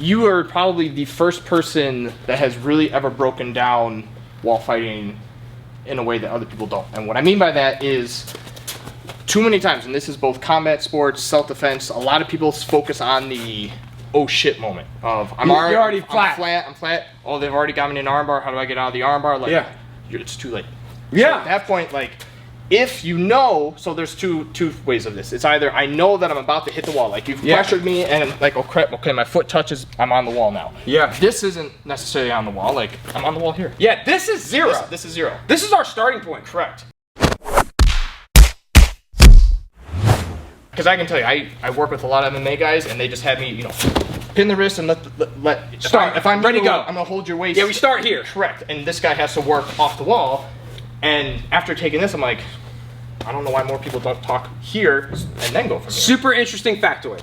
you are probably the first person that has really ever broken down wall fighting in a way that other people don't. And what I mean by that is, too many times, and this is both combat sports, self-defense, a lot of people focus on the oh shit moment of I'm already flat. I'm flat. Oh, they've already got me in an armbar. How do I get out of the armbar? Like, yeah, it's too late. Yeah. So at that point, like, if you know, so there's two ways of this. It's either I know that I'm about to hit the wall, like you've pressured me, and like, oh crap, okay, my foot touches, I'm on the wall now. Yeah. This isn't necessarily on the wall. Like, I'm on the wall here. Yeah. This is zero. This is zero. This is our starting point. Correct. Because I can tell you, I work with a lot of MMA guys, and they just have me, you know, pin the wrist and let start. If I'm ready to go, I'm gonna hold your waist. Yeah, we start here. Correct. And this guy has to work off the wall. And after taking this, I'm like, I don't know why more people don't talk here and then go from there. Super interesting factoid.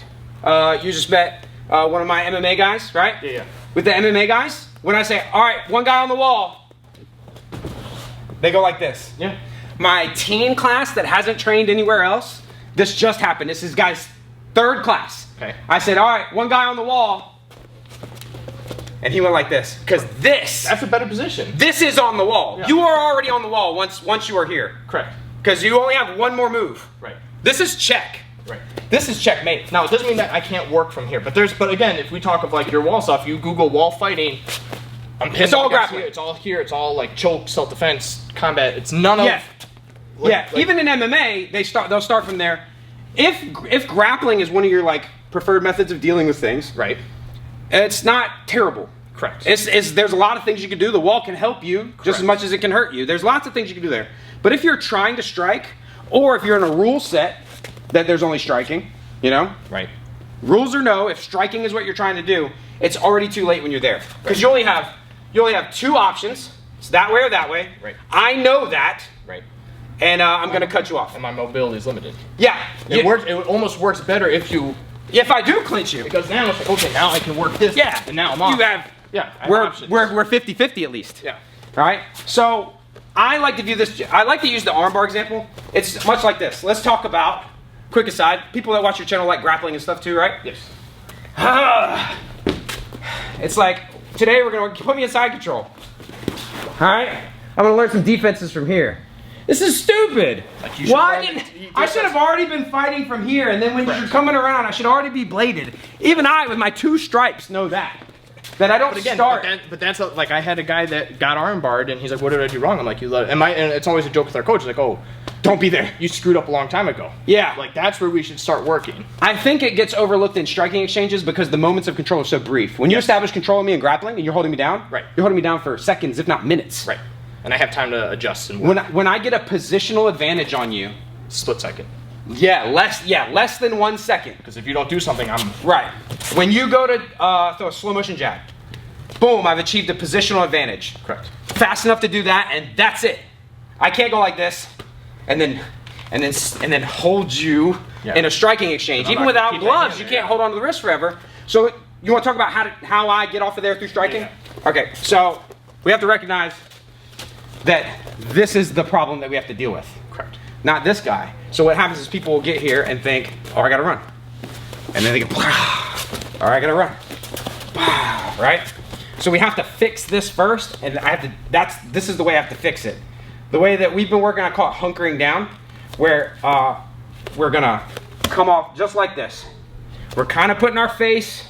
You just met one of my MMA guys, right? Yeah, yeah. With the MMA guys, when I say, all right, one guy on the wall, they go like this. Yeah. My teen class that hasn't trained anywhere else, this just happened. This is guy's third class. Okay. I said, all right, one guy on the wall. And he went like this. Because that's a better position. This is on the wall. Yeah. You are already on the wall once you are here. Correct. Because you only have one more move. Right. This is check. Right. This is checkmate. Now, it doesn't mean that I can't work from here. But again, if we talk of like your wall stuff, you Google wall fighting, I'm pissed. It's all grappling. It's all here. It's all like choke, self-defense, combat. It's none of... Yeah, even in MMA, they'll start from there. If grappling is one of your like preferred methods of dealing with things, right, it's not terrible. Correct. There's a lot of things you can do. The wall can help you just as much as it can hurt you. There's lots of things you can do there. But if you're trying to strike, or if you're in a rule set that there's only striking, you know, right, rules or no, if striking is what you're trying to do, it's already too late when you're there because you only have two options. It's that way or that way. Right. I know that. Right. And I'm going to cut you off. And my mobility is limited. Yeah. It almost works better if I do clinch you. Because now it's like, okay, now I can work this. Yeah. And now I'm off. You have. Yeah. We're 50-50 at least. Yeah. All right. So I like to do this. I like to use the armbar example. It's much like this. Let's talk about, quick aside, people that watch your channel like grappling and stuff too, right? Yes. It's like, today we're going to put me in side control. All right. I'm going to learn some defenses from here. This is stupid. Like I should have already been fighting from here, and then when you're coming around, I should already be bladed. Even I, with my 2 stripes, know that. That I don't start. But that's like I had a guy that got armbarred, and he's like, "What did I do wrong?" I'm like, "You let it." And it's always a joke with our coach. Like, "Oh, don't be there. You screwed up a long time ago." Yeah. Like that's where we should start working. I think it gets overlooked in striking exchanges because the moments of control are so brief. When you establish control of me in grappling, and you're holding me down, right? You're holding me down for seconds, if not minutes, right? And I have time to adjust and work. When I get a positional advantage on you, split second. Yeah, less than 1 second. Because if you don't do something, I'm right. When you go to throw a slow motion jab, boom, I've achieved a positional advantage. Correct. Fast enough to do that, and that's it. I can't go like this, and then hold you in a striking exchange. Even without gloves, you can't hold on to the wrist forever. So you want to talk about how I get off of there through striking? Yeah. Okay, so we have to recognize that this is the problem that we have to deal with. Correct. Not this guy. So what happens is people will get here and think, oh, I gotta run. And then they go, all right, I gotta run. Right? So we have to fix this first, and this is the way I have to fix it. The way that we've been working, I call it hunkering down, where we're gonna come off just like this. We're kind of putting our face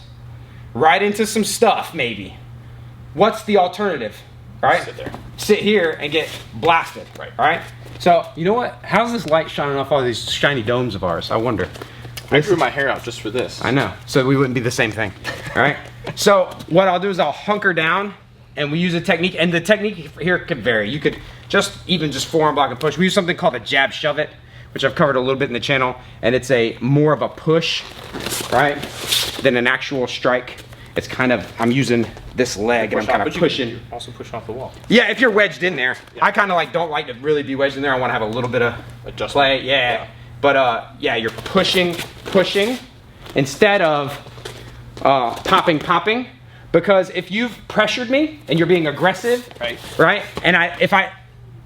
right into some stuff, maybe. What's the alternative? Right? Sit there. Sit here and get blasted. Right. All right? So, you know what? How's this light shining off all these shiny domes of ours? I wonder. I grew my hair out just for this. I know. So we wouldn't be the same thing. All right? So what I'll do is I'll hunker down, and we use a technique. And the technique here could vary. You could just forearm block and push. We use something called a jab shove it, which I've covered a little bit in the channel. And it's more of a push, right, than an actual strike. It's kind of, I'm using this leg and I'm kind of pushing. You also push off the wall. Yeah, if you're wedged in there. Yeah. I kind of don't like to really be wedged in there. I want to have a little bit of adjustment. Play. Yeah. But yeah, you're pushing instead of popping. Because if you've pressured me and you're being aggressive, right? And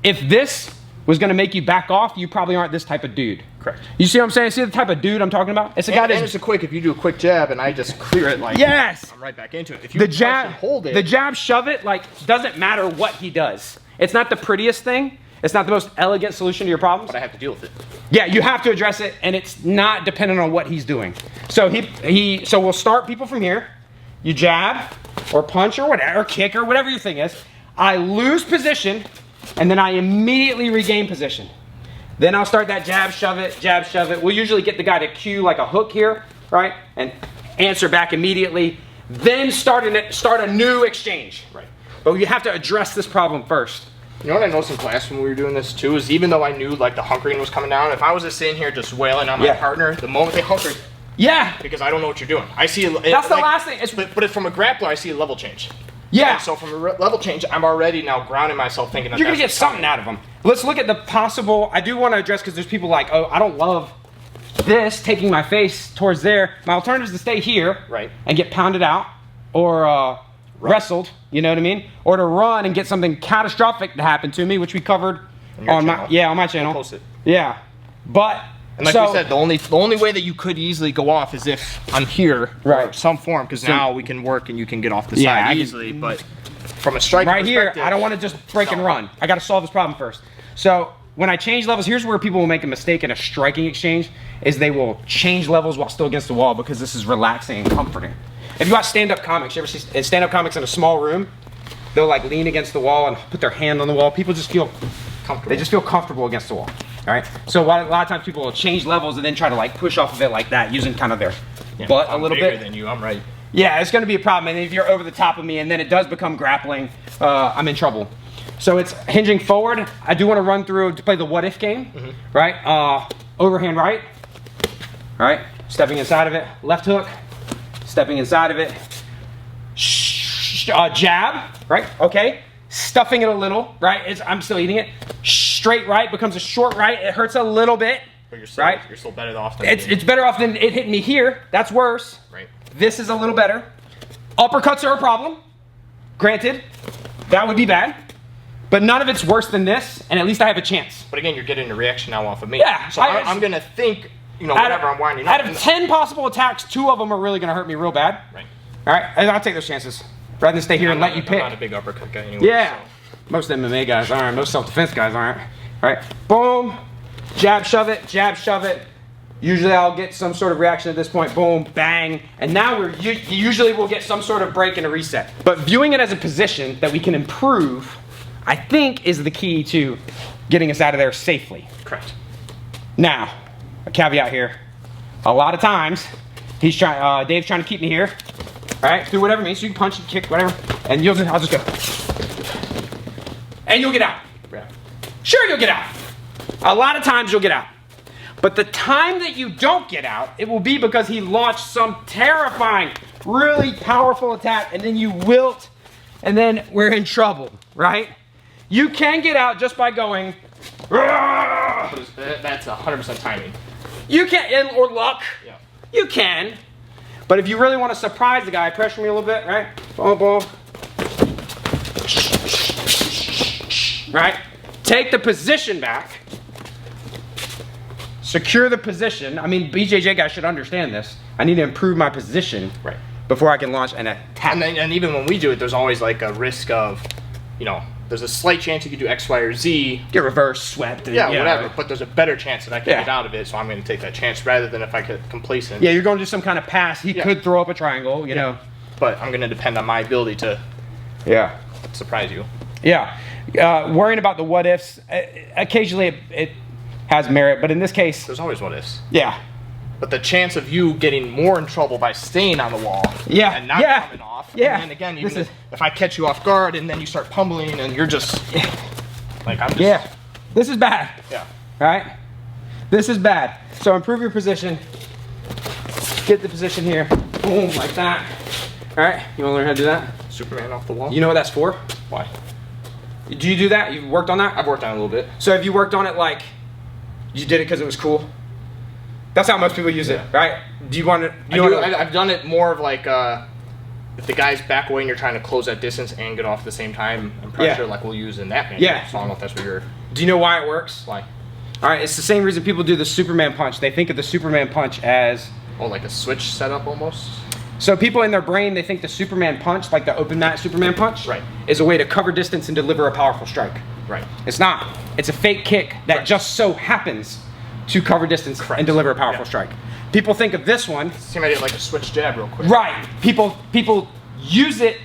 if this was going to make you back off, you probably aren't this type of dude. Correct. You see what I'm saying? See the type of dude I'm talking about? It's a guy And that's it's a quick, if you do a quick jab and I just clear it like, yes, I'm right back into it. If you the push jab, and hold it, the jab, shove it, like doesn't matter what he does. It's not the prettiest thing. It's not the most elegant solution to your problems. but I have to deal with it. Yeah, you have to address it, and it's not dependent on what he's doing. So so we'll start people from here. You jab, or punch, or whatever, or kick, or whatever your thing is. I lose position, and then I immediately regain position. Then I'll start that jab, shove it. We'll usually get the guy to cue like a hook here, right? And answer back immediately. Then start a new exchange. Right. But you have to address this problem first. You know what I noticed in class when we were doing this too is even though I knew like the hunkering was coming down, if I was just sitting here just wailing on my partner, the moment they hunkered, yeah, because I don't know what you're doing. I see it. That's the last thing. But from a grappler, I see a level change. Yeah. And so from a level change, I'm already now grounding myself, thinking that you're gonna get something out of them. Let's look at the possible. I do want to address because there's people like, oh, I don't love this taking my face towards there. My alternative is to stay here, right, and get pounded out, or wrestled. You know what I mean? Or to run and get something catastrophic to happen to me, which we covered on my channel. We'll post it. Yeah, but and like we said, the only way that you could easily go off is if I'm here, right, or some form, because now we can work and you can get off the side easily. But from a strike right here, I don't want to just break and run. I got to solve this problem first. So when I change levels, here's where people will make a mistake in a striking exchange: is they will change levels while still against the wall because this is relaxing and comforting. If you watch stand-up comics, you ever see stand-up comics in a small room? They'll like lean against the wall and put their hand on the wall. People just feel comfortable. They just feel comfortable against the wall. All right. So a lot of times people will change levels and then try to like push off of it like that, using kind of their butt a little bit. Than you, I'm right. Yeah, it's going to be a problem. And if you're over the top of me and then it does become grappling, I'm in trouble. So it's hinging forward. I do want to run through to play the what if game, right? Overhand right. All right. Stepping inside of it. Left hook. Stepping inside of it. Jab, right? Okay. Stuffing it a little, right? I'm still eating it. Straight right becomes a short right. It hurts a little bit, but you're still, right? You're still better off than it's better off than it hitting me here. That's worse. Right. This is a little better. Uppercuts are a problem. Granted, that would be bad. But none of it's worse than this, and at least I have a chance. But again, you're getting a reaction now off of me. Yeah. So I'm going to think, whatever I'm winding up. Out of 10 possible attacks, 2 of them are really going to hurt me real bad. Right. All right, and I'll take those chances rather than stay here and let you pick. I'm not a big uppercut guy anyway. Yeah. So. Most MMA guys aren't. Most self-defense guys aren't. All right. Boom. Jab, shove it. Jab, shove it. Usually I'll get some sort of reaction at this point. Boom, bang. And now usually we'll get some sort of break and a reset. But viewing it as a position that we can improve, I think, is the key to getting us out of there safely. Correct. Now, a caveat here. A lot of times, Dave's trying to keep me here. All right, through whatever means. So you can punch and kick, whatever. And I'll just go. And you'll get out. Yeah. Sure, you'll get out. A lot of times you'll get out. But the time that you don't get out, it will be because he launched some terrifying, really powerful attack, and then you wilt, and then we're in trouble, right? You can get out just by going, that's 100% timing. You can, or luck. Yeah. You can. But if you really want to surprise the guy, pressure me a little bit, right? Boom, boom. Right? Take the position back. Secure the position. I mean, BJJ guys should understand this. I need to improve my position before I can launch an attack. And even when we do it, there's always like a risk of, there's a slight chance you could do X, Y, or Z. Get reverse swept. And, whatever. But there's a better chance that I can get out of it, so I'm going to take that chance rather than if I get complacent. Yeah, you're going to do some kind of pass. He could throw up a triangle, you know. But I'm going to depend on my ability to surprise you. Yeah. Worrying about the what ifs, occasionally it has merit, but in this case, there's always what ifs. Yeah. But the chance of you getting more in trouble by staying on the wall and not coming off. Yeah. And then again, if I catch you off guard and then you start pummeling and you're just like, I'm just. Yeah. This is bad. Yeah. All right? This is bad. So improve your position. Get the position here. Boom, like that. All right? You want to learn how to do that? Superman off the wall. You know what that's for? Why? Do you do that? You've worked on that? I've worked on it a little bit. So have you worked on it like you did it because it was cool? That's how most people use it, right? Do you want to? I've done it more of like if the guy's back away and you're trying to close that distance and get off at the same time and pressure, like we'll use in that manner. Yeah. So I don't know if that's what you're. Do you know why it works? Why? All right, it's the same reason people do the Superman punch. They think of the Superman punch as... Oh, like a switch setup almost? So people in their brain, they think the Superman punch, like the open mat Superman punch, Right. is a way to cover distance and deliver a powerful strike. Right. It's not. It's a fake kick that Right. just so happens to cover distance and deliver a powerful strike. People think of this one. Seem like like a switch jab real quick. Right. People use it.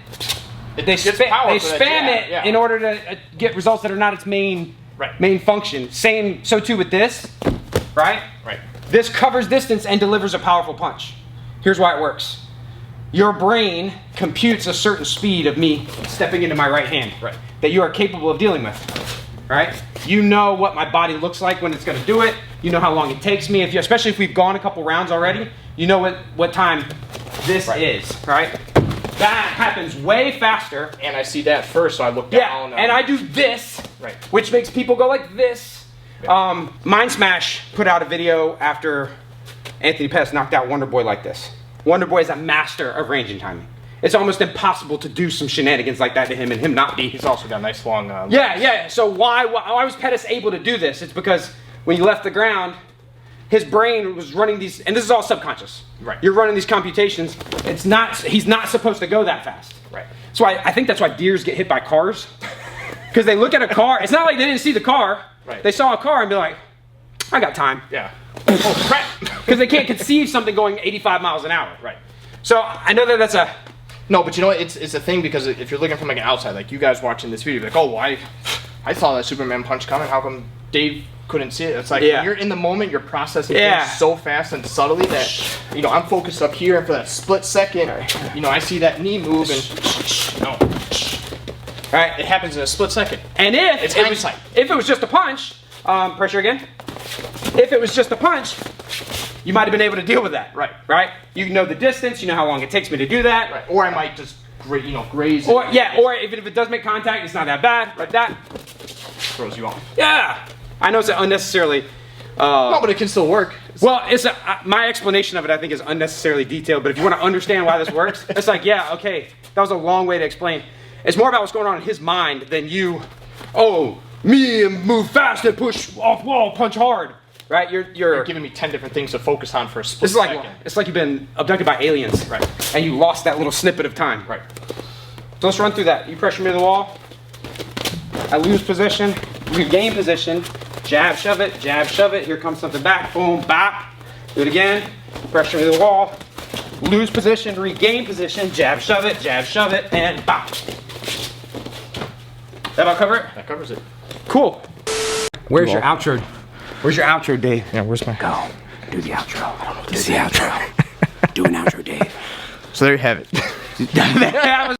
They spam it in order to get results that are not its main function. So too with this, right? Right. This covers distance and delivers a powerful punch. Here's why it works. Your brain computes a certain speed of me stepping into my right hand that you are capable of dealing with, right? You know what my body looks like when it's going to do it. You know how long it takes me. Especially if we've gone a couple rounds already, you know what time this is, right? That happens way faster. And I see that first, so I look down. Yeah, and I do this, which makes people go like this. Mind Smash put out a video after Anthony Pettis knocked out Wonder Boy like this. Wonder Boy is a master of range and timing. It's almost impossible to do some shenanigans like that to him and him not be. He's also got nice long... Yeah. So why was Pettis able to do this? It's because when he left the ground, his brain was running these, and this is all subconscious. Right. You're running these computations. He's not supposed to go that fast. Right. So I think that's why deers get hit by cars. Because they look at a car. It's not like they didn't see the car. Right. They saw a car and be like, I got time. Yeah. Oh, crap. Because they can't conceive something going 85 miles an hour. Right. So I know that that's a... No, but you know what? It's a thing because if you're looking from like an outside, like you guys watching this video, you're like, oh, why? I saw that Superman punch coming. How come Dave couldn't see it? It's like when you're in the moment, you're processing things so fast and subtly that, you know, I'm focused up here, and for that split second, you know, I see that knee move and no. All right, it happens in a split second. And if it was just a punch, pressure again. If it was just a punch, you might have been able to deal with that. Right? You know the distance, you know how long it takes me to do that. Right. Or I might just, graze it. Or even if it does make contact, it's not that bad. Like that. Throws you off. Yeah. I know it's unnecessarily... no, but it can still work. Well, my explanation of it, I think, is unnecessarily detailed, but if you want to understand why this works, it's like, yeah, okay, that was a long way to explain. It's more about what's going on in his mind than you, me move fast and push off wall, punch hard. Right? You're giving me 10 different things to focus on for a split second. It's like you've been abducted by aliens. Right. And you lost that little snippet of time. Right. So let's run through that. You pressure me to the wall. I lose position. Regain position. Jab, shove it. Jab, shove it. Here comes something back. Boom, bop. Do it again. Pressure me to the wall. Lose position. Regain position. Jab, shove it, and bop. That about cover it? That covers it. Cool. Where's your outro? Where's your outro, Dave? Yeah, where's my... Go. Do the outro. I don't know what to do. The outro. Do an outro, Dave. So there you have it. That was